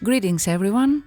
Greetings everyone!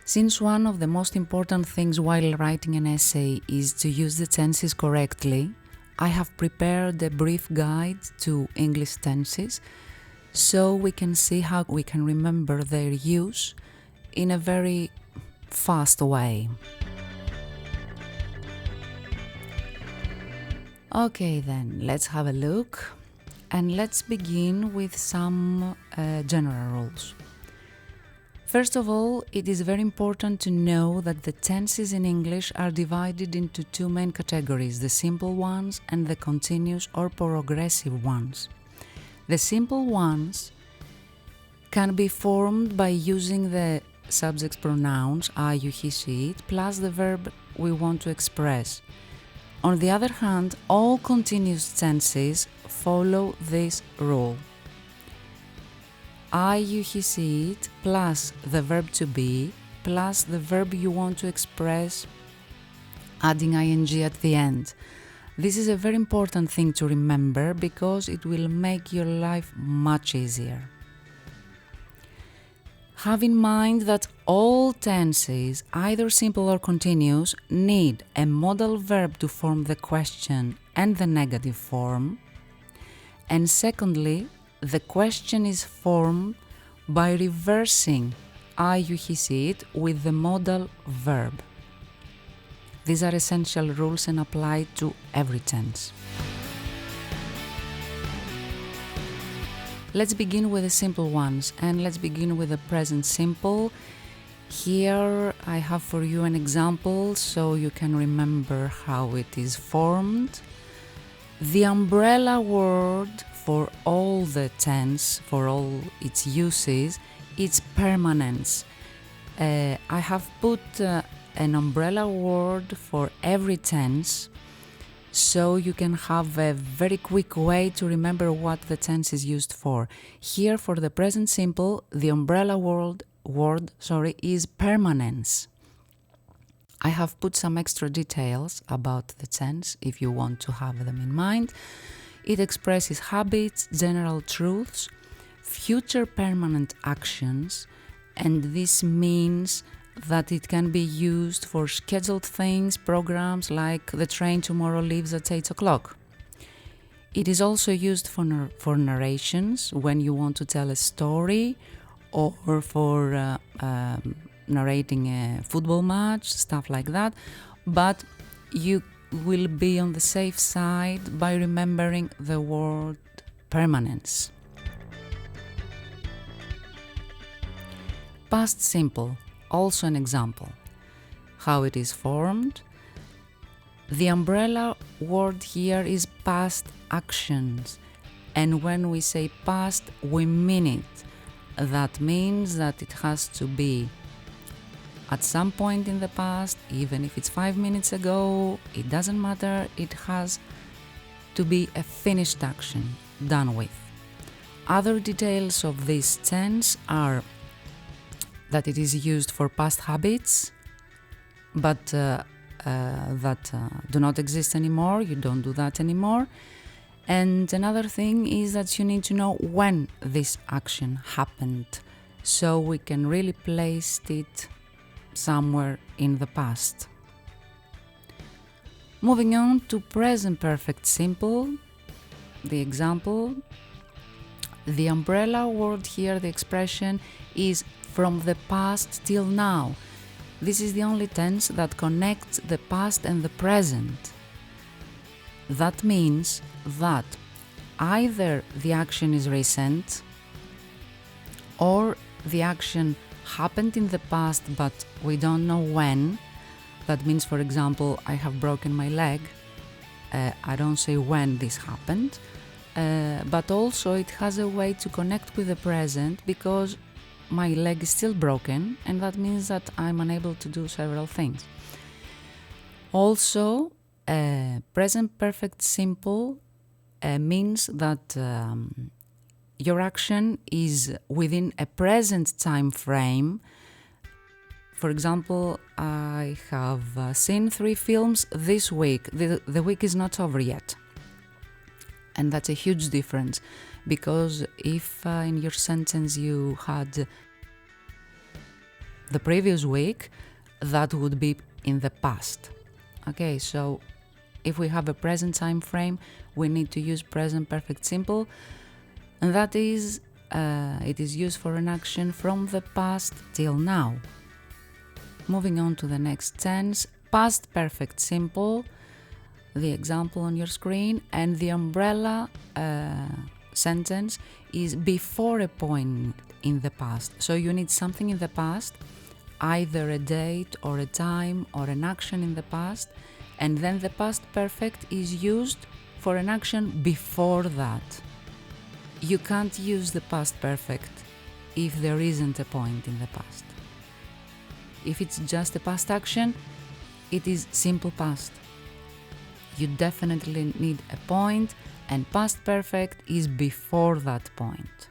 Since one of the most important things while writing an essay is to use the tenses correctly, I have prepared a brief guide to English tenses so we can see how we can remember their use in a very fast way. Okay then, let's have a look and let's begin with some general rules. First of all, it is very important to know that the tenses in English are divided into two main categories, the simple ones and the continuous or progressive ones. The simple ones can be formed by using the subject pronouns I, you, he, she, it, plus the verb we want to express. On the other hand, all continuous tenses follow this rule. I, you, he, she, it, plus the verb to be, plus the verb you want to express, adding ing at the end. This is a very important thing to remember because it will make your life much easier. Have in mind that all tenses, either simple or continuous, need a modal verb to form the question and the negative form. And secondly, the question is formed by reversing I, you, he, she, it with the modal verb. These are essential rules and apply to every tense. Let's begin with the simple ones and let's begin with the present simple. Here I have for you an example so you can remember how it is formed. The umbrella word for all the tense, for all its uses, it's permanence. I have put an umbrella word for every tense so you can have a very quick way to remember what the tense is used for. Here for the present simple, the umbrella word is permanence. I have put some extra details about the tense if you want to have them in mind. It expresses habits, general truths, future permanent actions, and this means that it can be used for scheduled things, programs like the train tomorrow leaves at 8 o'clock. It is also used for narrations when you want to tell a story or for narrating a football match, stuff like that, but you will be on the safe side by remembering the word permanence. Past simple, also an example. How it is formed. The umbrella word here is past actions, and when we say past, we mean it. That means that it has to be at some point in the past, even if it's 5 minutes ago, it doesn't matter, it has to be a finished action, done with. Other details of this tense are that it is used for past habits, but that do not exist anymore, you don't do that anymore. And another thing is that you need to know when this action happened, so we can really place it somewhere in the past. Moving on to present perfect simple, the example. The umbrella word here, the expression, is from the past till now. This is the only tense that connects the past and the present. That means that either the action is recent or the action happened in the past but we don't know when. That means, for example, I have broken my leg. I don't say when this happened, but also it has a way to connect with the present because my leg is still broken, and that means that I'm unable to do several things. Also, present perfect simple means that your action is within a present time frame. For example, I have seen 3 films this week. The week is not over yet. And that's a huge difference, because if in your sentence you had the previous week, that would be in the past. Okay, so if we have a present time frame, we need to use present perfect simple, and that is, it is used for an action from the past till now. Moving on to the next tense, past perfect simple, the example on your screen, and the umbrella sentence is before a point in the past. So you need something in the past, either a date or a time or an action in the past, and then the past perfect is used for an action before that. You can't use the past perfect if there isn't a point in the past. If it's just a past action, it is simple past. You definitely need a point, and past perfect is before that point.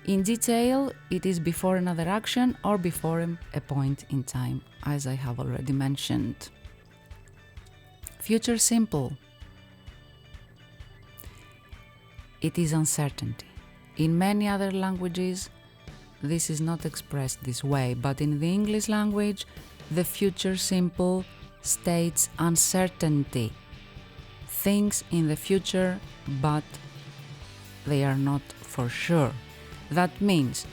In detail, it is before another action or before a point in time, as I have already mentioned. Future simple. It is uncertainty. In many other languages, this is not expressed this way, but in the English language, the future simple states uncertainty. Things in the future, but they are not for sure. That means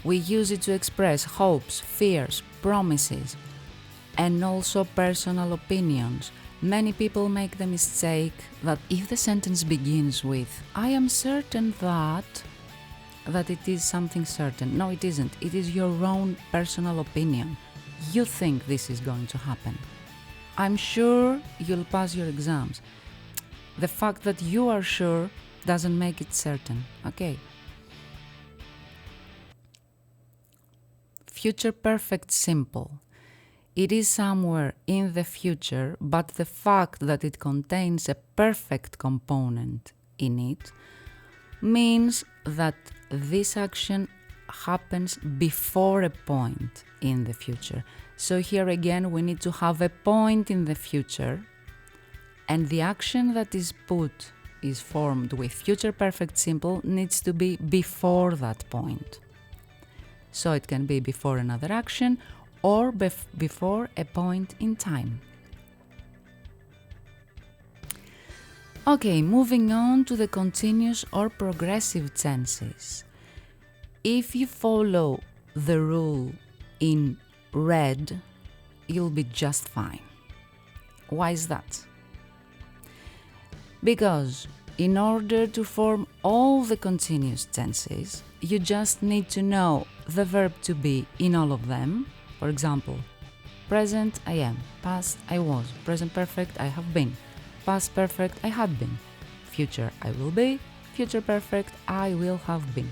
we use it to express hopes, fears, promises, and also personal opinions. Many people make the mistake that if the sentence begins with, I am certain that it is something certain. No, it isn't. It is your own personal opinion. You think this is going to happen. I'm sure you'll pass your exams. The fact that you are sure doesn't make it certain, okay? Future perfect simple. It is somewhere in the future, but the fact that it contains a perfect component in it means that this action happens before a point in the future. So here again, we need to have a point in the future, and the action that is formed with future perfect simple needs to be before that point. So it can be before another action or before a point in time. Okay, moving on to the continuous or progressive tenses. If you follow the rule in red, you'll be just fine. Why is that? Because in order to form all the continuous tenses, you just need to know the verb to be in all of them. For example, present I am, past I was, present perfect I have been, past perfect I had been, future I will be, future perfect I will have been.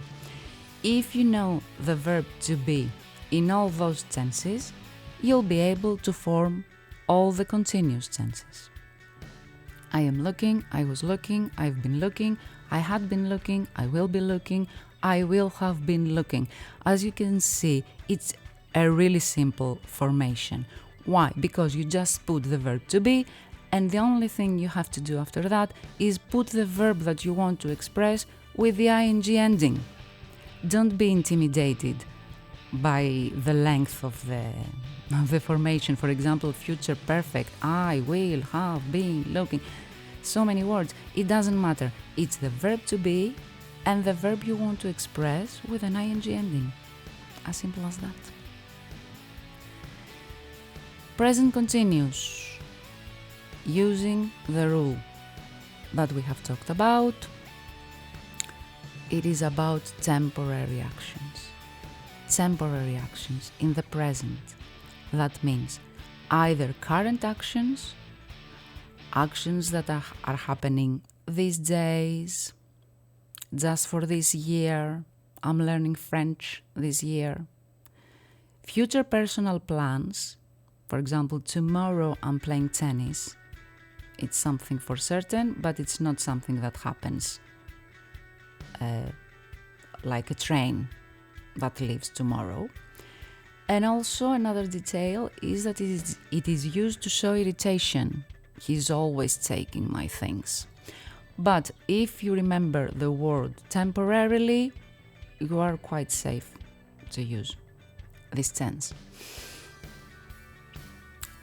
If you know the verb to be in all those tenses, you'll be able to form all the continuous tenses. I am looking, I was looking, I've been looking, I had been looking, I will be looking, I will have been looking. As you can see, it's a really simple formation. Why? Because you just put the verb to be, and the only thing you have to do after that is put the verb that you want to express with the ing ending. Don't be intimidated by the length of the formation. For example, future perfect, I will have been looking. So many words. It doesn't matter. It's the verb to be and the verb you want to express with an ing ending. As simple as that. Present continuous. Using the rule that we have talked about. It is about temporary actions. Temporary actions in the present. That means either current actions, actions that are happening these days, just for this year, I'm learning French this year. Future personal plans, for example, tomorrow I'm playing tennis. It's something for certain, but it's not something that happens like a train that leaves tomorrow. And also another detail is that it is used to show irritation. He's always taking my things. But if you remember the word temporarily, you are quite safe to use. this tense.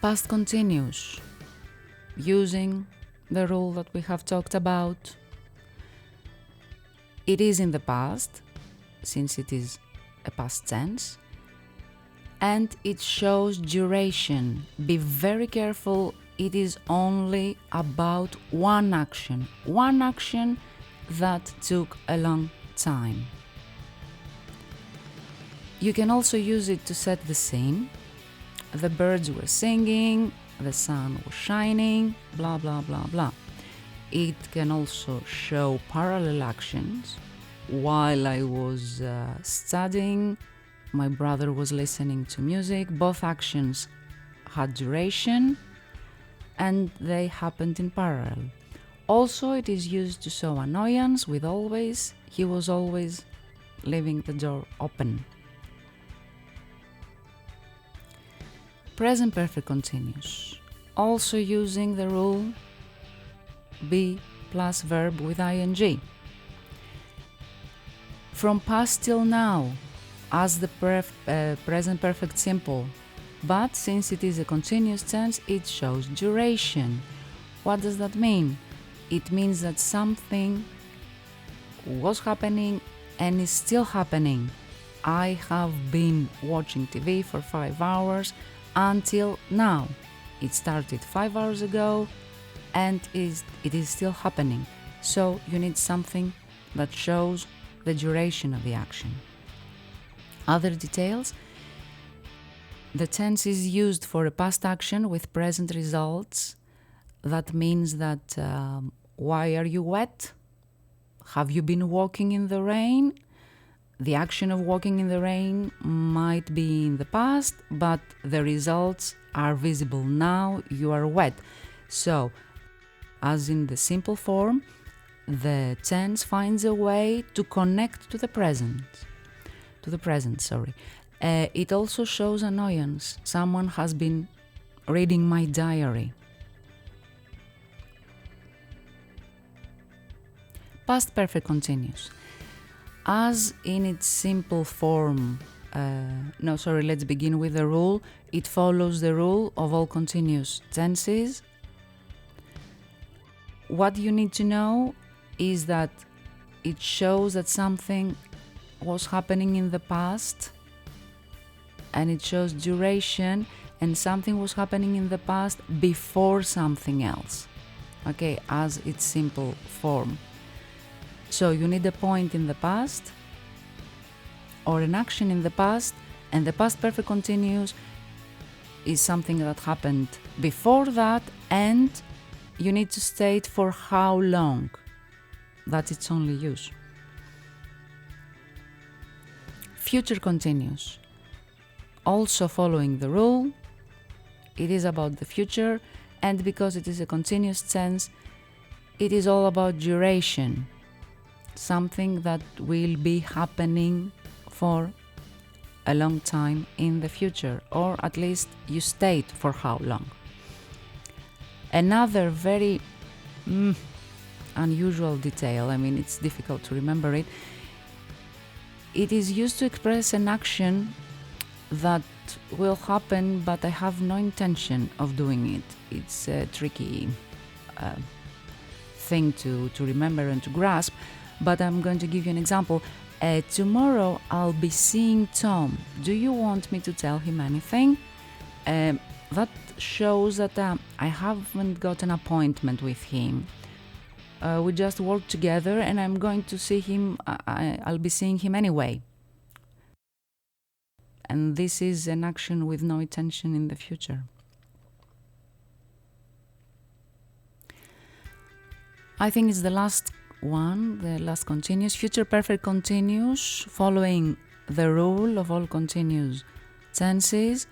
Past continuous, using the rule that we have talked about. It is in the past, since it is a past tense, and it shows duration. Be very careful, it is only about one action that took a long time. You can also use it to set the scene. The birds were singing, the sun was shining, blah blah blah blah. It can also show parallel actions. While I was studying, my brother was listening to music. Both actions had duration and they happened in parallel. Also, it is used to show annoyance with always. He was always leaving the door open. Present perfect continuous. Also using the rule be plus verb with ing. From past till now as the present perfect simple, but since it is a continuous tense, it shows duration. What does that mean? It means that something was happening and is still happening. I have been watching TV for 5 hours until now. It started 5 hours ago and it is still happening. So you need something that shows the duration of the action. Other details: the tense is used for a past action with present results. That means that why are you wet? Have you been walking in the rain? The action of walking in the rain might be in the past, but the results are visible now. You are wet. So, as in the simple form, the tense finds a way to connect to the present. It also shows annoyance. Someone has been reading my diary. Past perfect continuous. As in its simple form, let's begin with the rule. It follows the rule of all continuous tenses. What you need to know is that it shows that something was happening in the past, and it shows duration, and something was happening in the past before something else. Okay, as its simple form. So you need a point in the past or an action in the past, and the past perfect continuous is something that happened before that, and you need to state for how long. That's its only use. Future continuous. Also following the rule, it is about the future, and because it is a continuous tense, it is all about duration. Something that will be happening for a long time in the future, or at least you state for how long. Another very unusual detail, it's difficult to remember it. It is used to express an action that will happen, but I have no intention of doing it. It's a tricky thing to remember and to grasp. But I'm going to give you an example. Tomorrow I'll be seeing Tom. Do you want me to tell him anything? That shows that I haven't got an appointment with him. We just work together and I'm going to see him. I'll be seeing him anyway. And this is an action with no intention in the future. I think it's the last one, the last continuous, future perfect continuous, following the rule of all continuous tenses.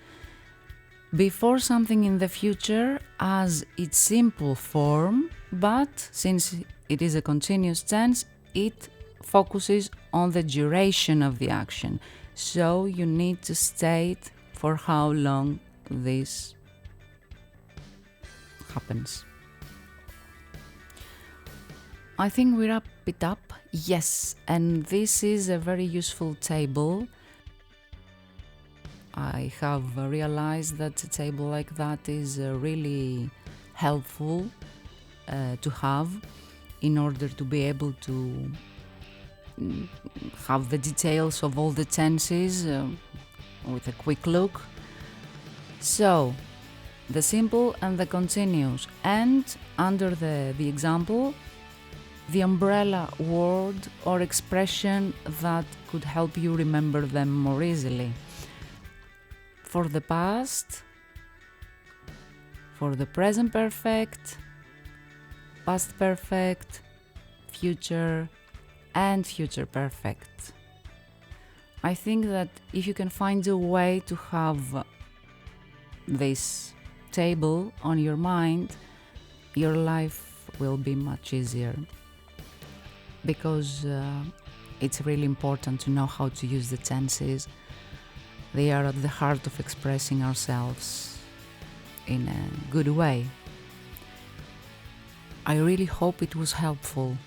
Before something in the future as its simple form, but since it is a continuous tense, it focuses on the duration of the action. So you need to state for how long this happens. I think we wrap it up. Yes, and this is a very useful table. I have realized that a table like that is really helpful to have in order to be able to have the details of all the tenses with a quick look. So, the simple and the continuous, and under the example, the umbrella word or expression that could help you remember them more easily. For the past, for the present perfect, past perfect, future, and future perfect. I think that if you can find a way to have this table on your mind, your life will be much easier, because it's really important to know how to use the tenses. They are at the heart of expressing ourselves in a good way. I really hope it was helpful.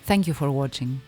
Thank you for watching.